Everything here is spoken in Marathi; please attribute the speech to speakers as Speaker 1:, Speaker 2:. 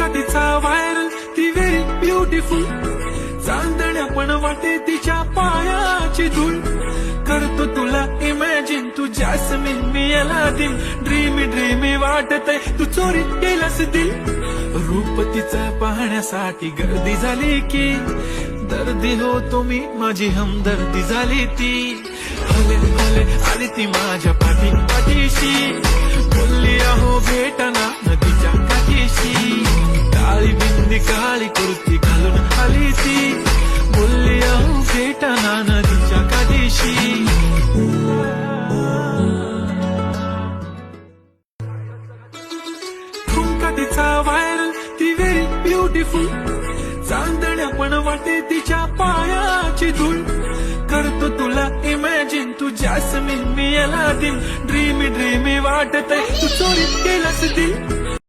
Speaker 1: ठुमका तिचा व्हायरल, ती व्हेरी ब्युटिफुल. चांदण्या पण वाटे तिच्या पायाची धूळ. करतो तुला इमॅजिन, तू जॅस्मिन मी अलादीन. ड्रीमी ड्रीमी वाटतय तू चोरी केलास दिल. रूप तिचं पाहण्यासाठी गर्दी झाली की दर्दी होतो मी, माझी हमदर्दी झाली ती. हले हले आली ती माझ्या पाठीशी. बोलली अहो भेटना नदीच्या काठीशी. काळी बिंदी काळी कुर्ती घालून आली ती. बोलली अहो भेटना नदीच्या काठीशी. ठुमका तिचा व्हायरल, ती व्हेरी ब्युटिफुल. चांदण्या पण वाटे तिच्या पायाची धूळ. करतो तुला इमॅजिन, तू जॅस्मिन मी अलादीन. ड्रीमी ड्रीमी वाटतय तू चोरी केलास दिल.